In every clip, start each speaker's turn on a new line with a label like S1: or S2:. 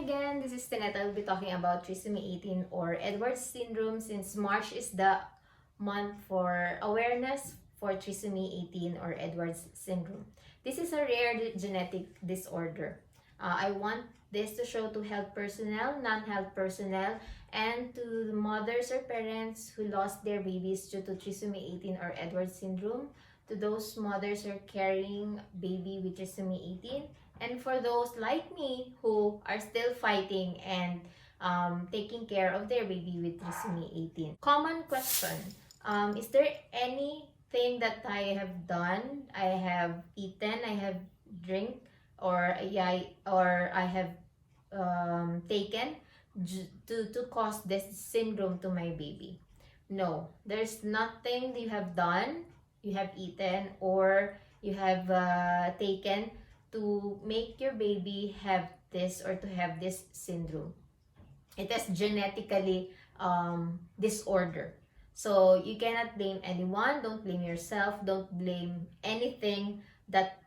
S1: again, this is Tinette. I'll be talking about trisomy 18 or Edwards syndrome since March is the month for awareness for trisomy 18 or Edwards syndrome. This is a rare genetic disorder. I want this to show to health personnel, non-health personnel, and to mothers or parents who lost their babies due to trisomy 18 or Edwards syndrome, to those mothers who are carrying baby with trisomy 18, and for those like me who are still fighting and taking care of their baby with trisomy 18. Common question, is there anything that I have done, I have eaten, I have drink, or I have taken to cause this syndrome to my baby? No, there's nothing you have done, you have eaten, or you have taken to make your baby have this or to have this syndrome. It is genetically disorder. So you cannot blame anyone. Don't blame yourself. Don't blame anything that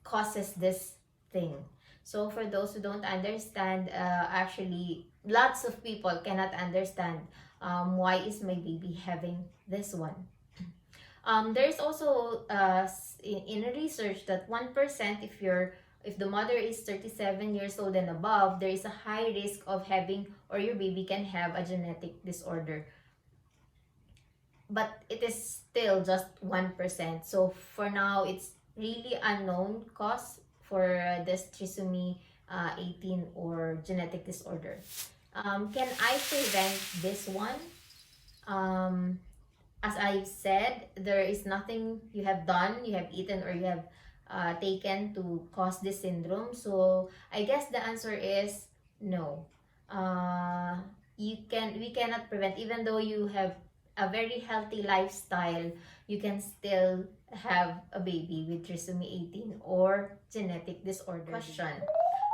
S1: causes this thing. So for those who don't understand, actually lots of people cannot understand why is my baby having this one. There is also in research that 1% if the mother is 37 years old and above, there is a high risk of having or your baby can have a genetic disorder. But it is still just 1%. So for now, it's really unknown cause for this trisomy 18 or genetic disorder. Can I prevent this one? As I've said, there is nothing you have done, you have eaten, or you have taken to cause this syndrome. So I guess the answer is no. We cannot prevent, even though you have a very healthy lifestyle, you can still have a baby with trisomy 18 or genetic disorder. Question.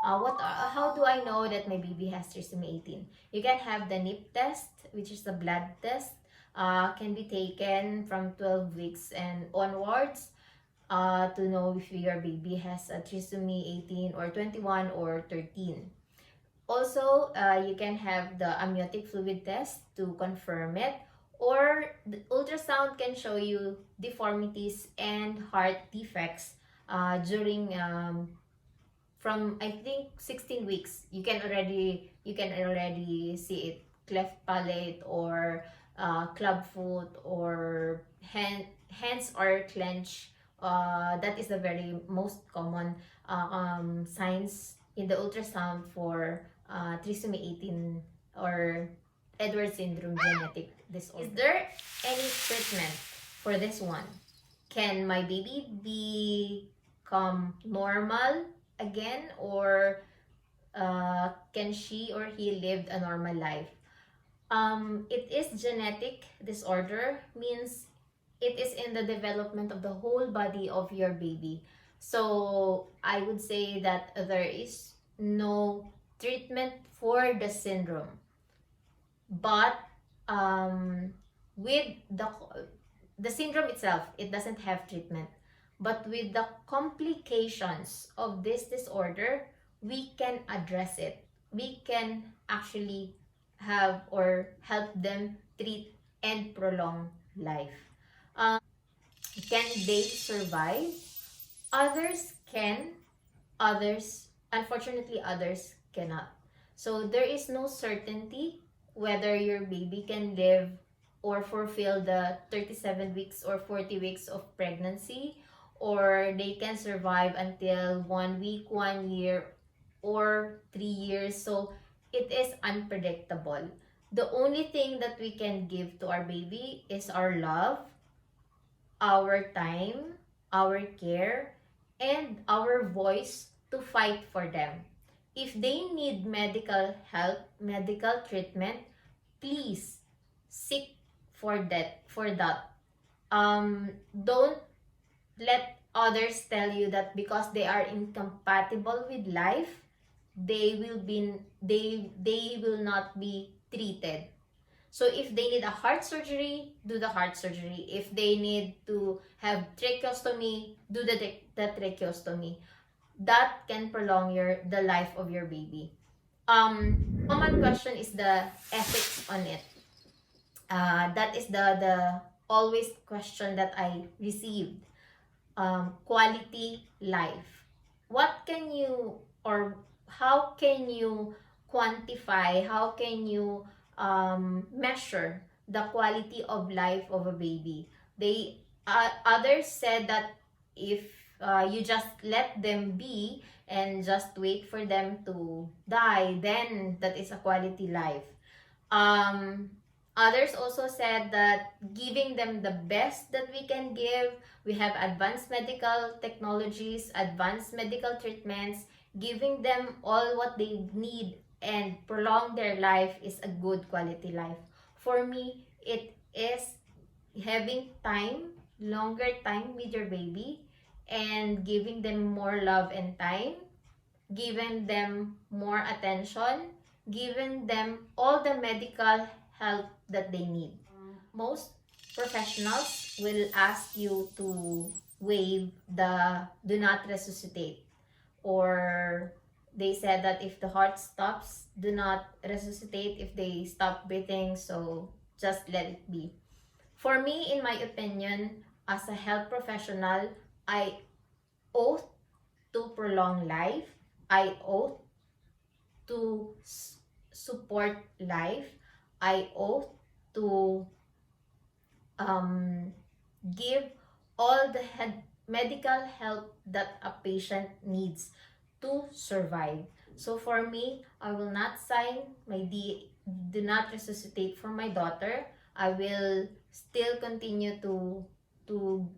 S1: How do I know that my baby has trisomy 18? You can have the NIP test, which is the blood test. Can be taken from 12 weeks and onwards to know if your baby has a trisomy 18 or 21 or 13. Also, you can have the amniotic fluid test to confirm it, or the ultrasound can show you deformities and heart defects during from I think 16 weeks. You can already see it, cleft palate or club foot or hands are clenched. That is the very most common signs in the ultrasound for trisomy 18 or Edwards syndrome genetic disorder. Is there any treatment for this one? Can my baby become normal again, or can she or he live a normal life? It is genetic disorder, means it is in the development of the whole body of your baby. So I would say that there is no treatment for the syndrome. But with the syndrome itself, it doesn't have treatment. But with the complications of this disorder, we can address it. We can actually have or help them treat and prolong life. Can they survive? Others can, unfortunately others cannot. So there is no certainty whether your baby can live or fulfill the 37 weeks or 40 weeks of pregnancy, or they can survive until 1 week, 1 year, or 3 years. So it is unpredictable. The only thing that we can give to our baby is our love, our time, our care, and our voice to fight for them. If they need medical help, medical treatment, please seek for that. Don't let others tell you that because they are incompatible with life, they will not be treated. So if they need a heart surgery, do the heart surgery. If they need to have tracheostomy, do the tracheostomy. that can prolong the life of your baby. Common question is the ethics on it. That is the always question that I received. Quality life. What can you, or how can you quantify, how can you measure the quality of life of a baby? Others said that if you just let them be and just wait for them to die, then that is a quality life. um Others also said that giving them the best that we can give, we have advanced medical technologies, advanced medical treatments, giving them all what they need and prolong their life is a good quality life. For me, it is having time, longer time with your baby, and giving them more love and time, giving them more attention, giving them all the medical help that they need. Most professionals will ask you to waive the do not resuscitate, or they said that if the heart stops, do not resuscitate if they stop breathing, so just let it be. For me, in my opinion, as a health professional, I oath to prolong life. I oath to support life. I oath to give all the medical help that a patient needs to survive. So for me, I will not sign my do not resuscitate for my daughter. I will still continue to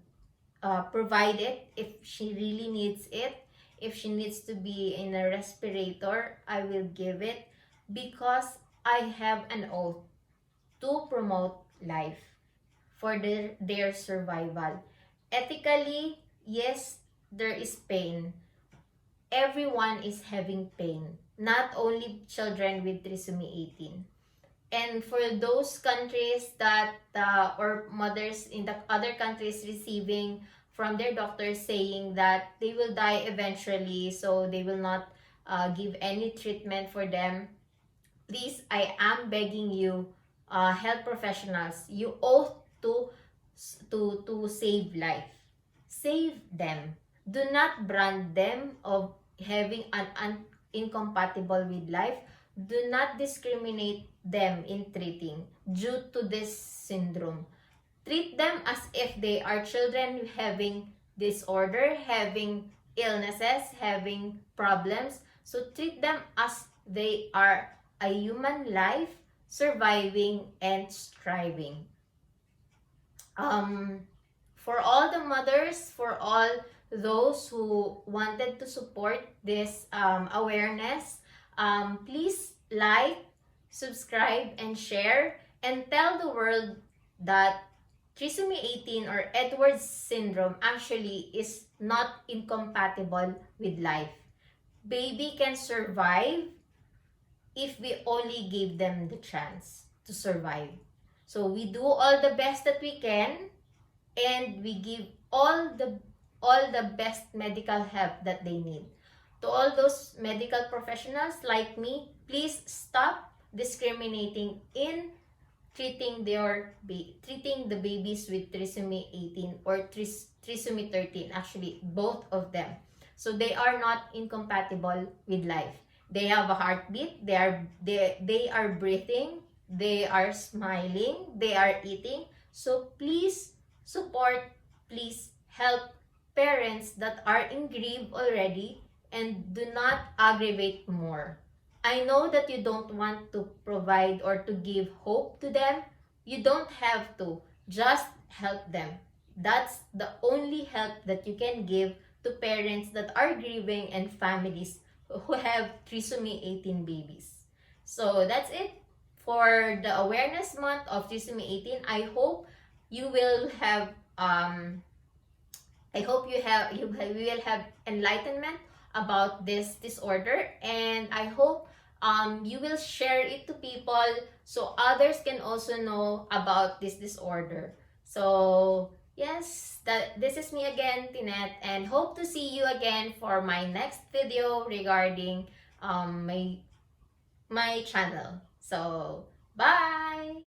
S1: provide it if she really needs it. If she needs to be in a respirator, I will give it, because I have an oath to promote life for their survival. Ethically, yes, there is pain. Everyone is having pain, not only children with trisomy 18. And for those countries that, or mothers in the other countries receiving from their doctors saying that they will die eventually, so they will not give any treatment for them, please, I am begging you, health professionals, you owe to save life. Save them. Do not brand them of having an incompatible with life. Do not discriminate them in treating due to this syndrome. Treat them as if they are children having disorder, having illnesses, having problems. So treat them as they are a human life, surviving and striving. For all the mothers, for all those who wanted to support this awareness, please like, subscribe, and share, and tell the world that trisomy 18 or Edwards syndrome actually is not incompatible with life. Baby can survive if we only give them the chance to survive. So we do all the best that we can, and we give all the best medical help that they need. To all those medical professionals like me, please stop discriminating in treating the babies with trisomy 18 or trisomy 13, actually both of them. So they are not incompatible with life. They have a heartbeat, they are breathing, they are smiling, they are eating. So please support, please help parents that are in grief already, and do not aggravate more. I know that you don't want to provide or to give hope to them. You don't have to. Just help them. That's the only help that you can give to parents that are grieving and families who have trisomy 18 babies. So that's it for the awareness month of trisomy 18. I hope you will have you will have enlightenment about this disorder, and I hope you will share it to people so others can also know about this disorder. So Yes, this is me again, Tinette, and hope to see you again for my next video regarding my channel. So, bye!